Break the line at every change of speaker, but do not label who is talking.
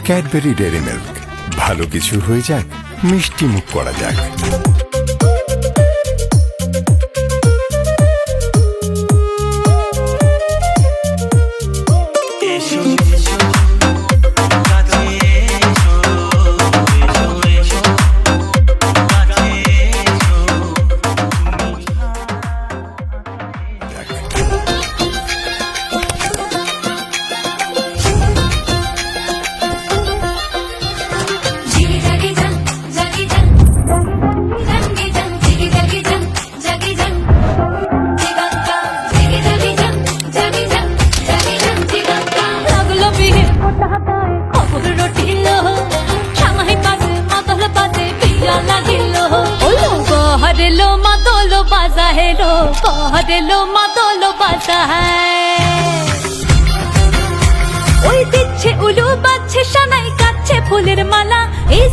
Cadbury dairy milk, ভালো কিছু হয়ে যাক, মিষ্টি মুখ করা যাক।
कहरेलो मादोलो बाजा है रो, कहरेलो मादोलो बाजा है। ওই দিচ্ছে উলু বাজছে সানাই কাচ্ছে ফুলের মালা, এই